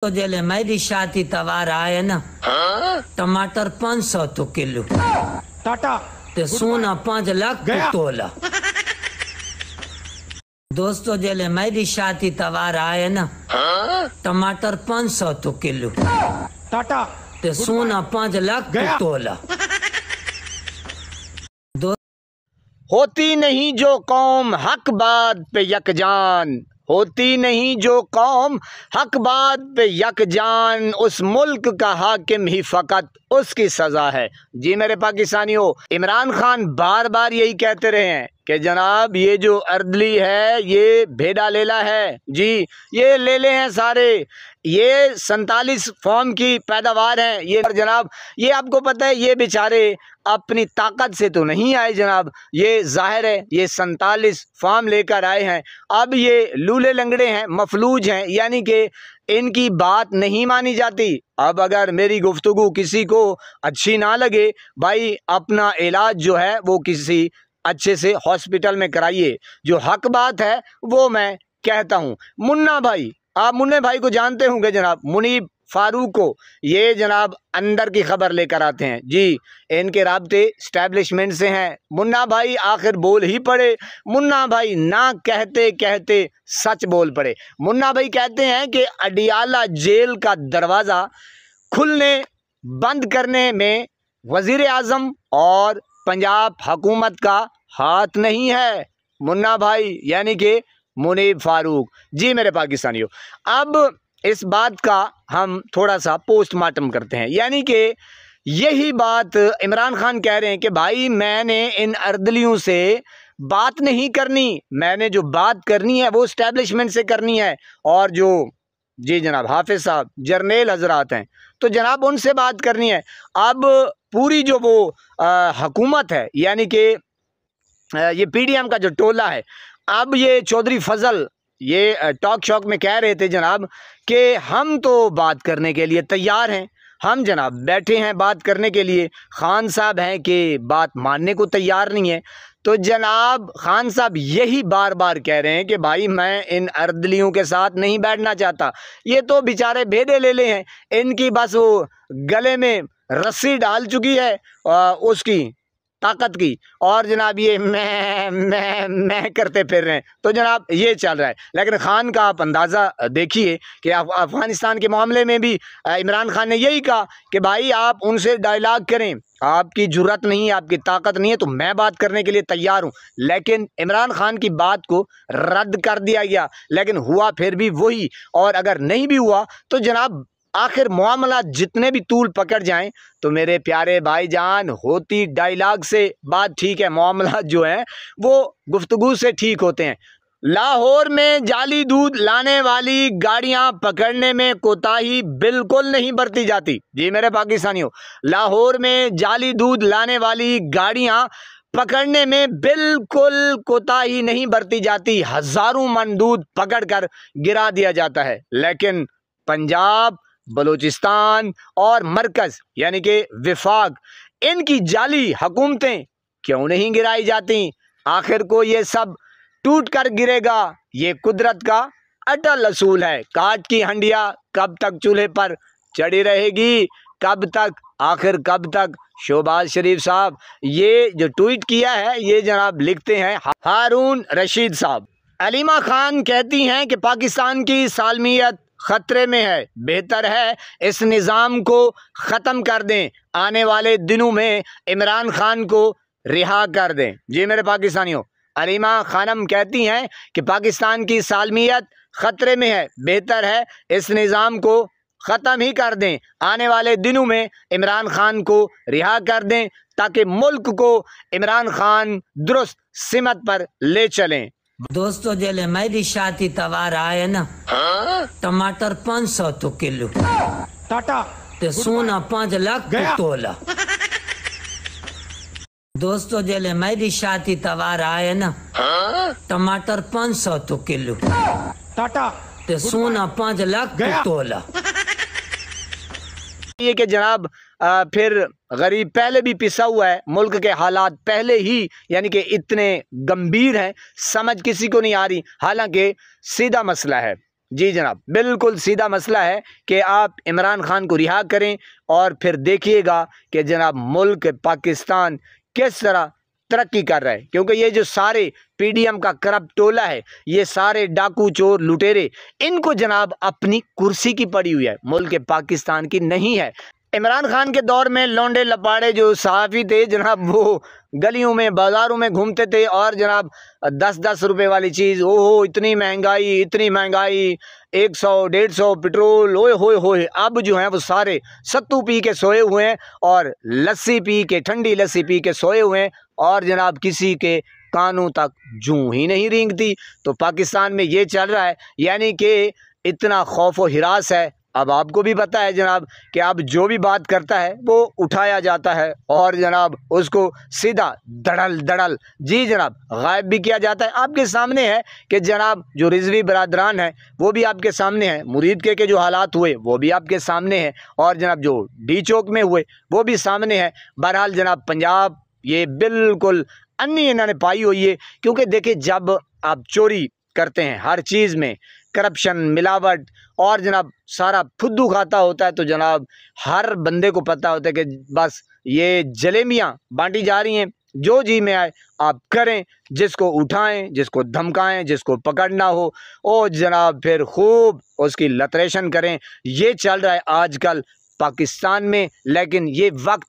तो जेले मेरी शादी तवार आए ना टमाटर 500 तो किलो टाटा ते सोना 5 लाख तो तोला। दोस्तों जेले मेरी शादी तवार आए ना टमाटर 500 तो किलो टाटा ते सोना 5 लाख तो तोला। होती नहीं जो कौम हक बात पे यकजान, होती नहीं जो कौम हक बात पे यकजान, उस मुल्क का हाकिम ही फकत उसकी सजा है। जी मेरे पाकिस्तानियों, इमरान खान बार बार यही कहते रहे हैं कि जनाब ये जो अर्दली है ये भेड़ा लेला है, जी ये लेले हैं सारे, ये 47 फॉर्म की पैदावार है ये जनाब। ये आपको पता है ये बेचारे अपनी ताकत से तो नहीं आए जनाब, ये जाहिर है ये 47 फॉर्म लेकर आए हैं। अब ये लूले लंगड़े हैं, मफलूज हैं, यानी कि इनकी बात नहीं मानी जाती। अब अगर मेरी गुफ्तगू किसी को अच्छी ना लगे, भाई अपना इलाज जो है वो किसी अच्छे से हॉस्पिटल में कराइए। जो हक बात है वो मैं कहता हूँ। मुन्ना भाई, आप मुन्ने भाई को जानते होंगे जनाब, मुनीब फारूक को, ये जनाब अंदर की खबर लेकर आते हैं। जी इनके राब्ते स्टैब्लिशमेंट से हैं। मुन्ना भाई आखिर बोल ही पड़े। मुन्ना भाई ना कहते कहते सच बोल पड़े। मुन्ना भाई कहते हैं कि अडियाला जेल का दरवाज़ा खुलने बंद करने में वज़ीर आज़म और पंजाब हुकूमत का हाथ नहीं है। मुन्ना भाई यानी कि मुनीब फारूक। जी मेरे पाकिस्तानियों, अब इस बात का हम थोड़ा सा पोस्टमार्टम करते हैं, यानी कि यही बात इमरान खान कह रहे हैं कि भाई मैंने इन अर्दलियों से बात नहीं करनी, मैंने जो बात करनी है वो इस्टेब्लिशमेंट से करनी है, और जो जी जनाब हाफिज साहब जर्नैल हजरात हैं तो जनाब उनसे बात करनी है। अब पूरी जो वो हुकूमत है, यानी कि ये पीडीएम का जो टोला है, अब ये चौधरी फजल ये टॉक शॉक में कह रहे थे जनाब कि हम तो बात करने के लिए तैयार हैं, हम जनाब बैठे हैं बात करने के लिए। खान साहब हैं कि बात मानने को तैयार नहीं है। तो जनाब खान साहब यही बार बार कह रहे हैं कि भाई मैं इन अर्दलियों के साथ नहीं बैठना चाहता, ये तो बेचारे भेड़े ले ले हैं, इनकी बस वो गले में रस्सी डाल चुकी है उसकी ताकत की, और जनाब ये मैं करते फिर रहे हैं। तो जनाब ये चल रहा है। लेकिन खान का आप अंदाज़ा देखिए कि अफ़गानिस्तान के मामले में भी इमरान खान ने यही कहा कि भाई आप उनसे डायलॉग करें, आपकी जुर्रत नहीं है, आपकी ताकत नहीं है, तो मैं बात करने के लिए तैयार हूँ। लेकिन इमरान खान की बात को रद्द कर दिया गया, लेकिन हुआ फिर भी वही। और अगर नहीं भी हुआ तो जनाब आखिर मामला जितने भी तूल पकड़ जाएं तो मेरे प्यारे भाईजान होती डायलॉग से बात ठीक है, मामला जो है वो गुफ्तगू से ठीक होते हैं। लाहौर में जाली दूध लाने वाली गाड़ियां पकड़ने में कोताही बिल्कुल नहीं बरती जाती। जी मेरे पाकिस्तानियों, लाहौर में जाली दूध लाने वाली गाड़ियां पकड़ने में बिल्कुल कोताही नहीं बरती जाती। हजारों मन दूध पकड़कर गिरा दिया जाता है। लेकिन पंजाब, बलूचिस्तान और मरकज यानी कि विफाक, इनकी जाली हुकूमतें क्यों नहीं गिराई जाती? आखिर को ये सब टूट कर गिरेगा, ये कुदरत का अटल असूल है। काट की हंडिया कब तक चूल्हे पर चढ़ी रहेगी, कब तक, आखिर कब तक? शहबाज शरीफ साहब ये जो ट्वीट किया है ये जनाब लिखते हैं हारून रशीद साहब। अलीमा खान कहती हैं कि पाकिस्तान की सालमियत खतरे में है, बेहतर है इस निज़ाम को ख़त्म कर दें, आने वाले दिनों में इमरान खान को रिहा कर दें। जी मेरे पाकिस्तानियों, अलीमा खानम कहती हैं कि पाकिस्तान की सालमियत ख़तरे में है, बेहतर है इस निज़ाम को ख़त्म ही कर दें, आने वाले दिनों में इमरान खान को रिहा कर दें, ताकि मुल्क को इमरान खान दुरुस्त सिमत पर ले चलें। दोस्तों जेले मेरी शादी तवार आए ना टमाटर 500 तो किलो टाटा ते सोना 5 लाख तो तोला। दोस्तों जेले मेरी शादी तवार आए ना टमाटर 500 तो किलो टाटा ते सोना 5 लाख तो तोला। ये कि जनाब फिर गरीब पहले भी पिसा हुआ है, मुल्क के हालात पहले ही यानी कि इतने गंभीर हैं, समझ किसी को नहीं आ रही। हालांकि सीधा मसला है, जी जनाब, बिल्कुल सीधा मसला है कि आप इमरान खान को रिहा करें और फिर देखिएगा कि जनाब मुल्क पाकिस्तान किस तरह तरक्की कर रहा है। क्योंकि ये जो सारे पीडीएम का करप्ट टोला है, ये सारे डाकू चोर लुटेरे, इनको जनाब अपनी कुर्सी की पड़ी हुई है, मुल्क पाकिस्तान की नहीं है। इमरान खान के दौर में लौंडे लपाड़े जो सहाफ़ी थे जनाब, वो गलियों में बाज़ारों में घूमते थे और जनाब 10-10 रुपए वाली चीज़, ओहो इतनी महंगाई 100-150 पेट्रोल, ओए होए होए। अब जो हैं वो सारे सत्तू पी के सोए हुए हैं और लस्सी पी के, ठंडी लस्सी पी के सोए हुए हैं और जनाब किसी के कानों तक जूं ही नहीं रेंगती। तो पाकिस्तान में ये चल रहा है, यानी कि इतना खौफ व हिरास है। अब आपको भी पता है जनाब कि अब जो भी बात करता है वो उठाया जाता है और जनाब उसको सीधा धड़ल धड़ल जी जनाब गायब भी किया जाता है। आपके सामने है कि जनाब जो रिजवी बरादरान है वो भी आपके सामने है, मुरीद के जो हालात हुए वो भी आपके सामने है और जनाब जो डी चौक में हुए वो भी सामने है। बहरहाल जनाब पंजाब ये बिल्कुल अन्नी इन्होंने पाई हुई है। क्योंकि देखिए जब आप चोरी करते हैं, हर चीज़ में करप्शन, मिलावट और जनाब सारा फुद्दू खाता होता है, तो जनाब हर बंदे को पता होता है कि बस ये जलेबियाँ बांटी जा रही हैं, जो जी में आए आप करें, जिसको उठाएं, जिसको धमकाएं, जिसको पकड़ना हो और जनाब फिर खूब उसकी लतरेशन करें। ये चल रहा है आजकल पाकिस्तान में। लेकिन ये वक्त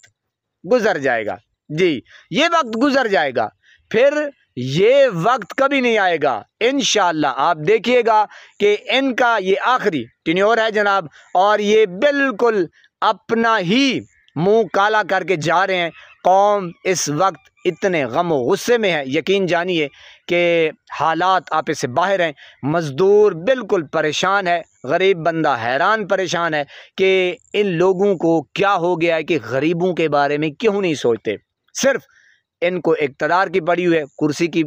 गुजर जाएगा जी, ये वक्त गुजर जाएगा, फिर ये वक्त कभी नहीं आएगा इंशाअल्लाह। आप देखिएगा कि इनका ये आखिरी टेन्योर है जनाब और ये बिल्कुल अपना ही मुंह काला करके जा रहे हैं। कौम इस वक्त इतने गम और गुस्से में है, यकीन जानिए कि हालात आप इससे बाहर हैं। मज़दूर बिल्कुल परेशान है, गरीब बंदा हैरान परेशान है कि इन लोगों को क्या हो गया है कि गरीबों के बारे में क्यों नहीं सोचते। सिर्फ इनको इक़्तिदार की पड़ी हुई है, कुर्सी की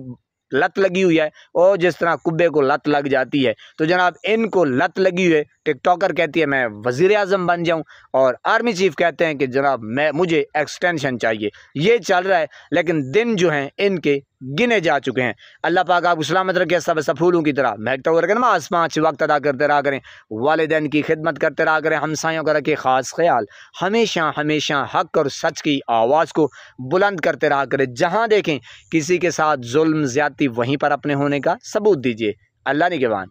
लत लगी हुई है और जिस तरह कुब्बे को लत लग जाती है तो जनाब इनको लत लगी हुई है। टिकटॉकर कहती है मैं वज़ीर आज़म बन जाऊं और आर्मी चीफ कहते हैं कि जनाब मुझे एक्सटेंशन चाहिए। ये चल रहा है, लेकिन दिन जो हैं इनके गिने जा चुके हैं। अल्लाह पाक आपको सलामत रखे, सब फूलों की तरह महकता हुआ रखे, नमाज़ 5 वक्त अदा करते रहा करें, वालिदैन की खिदमत करते रहा करें, हमसायों का रखे ख़ास ख्याल, हमेशा हमेशा हक़ और सच की आवाज़ को बुलंद करते रहा करें। जहाँ देखें किसी के साथ जुल्म ज़्यादती, वहीं पर अपने होने का सबूत दीजिए। अल्लाह निगहबान।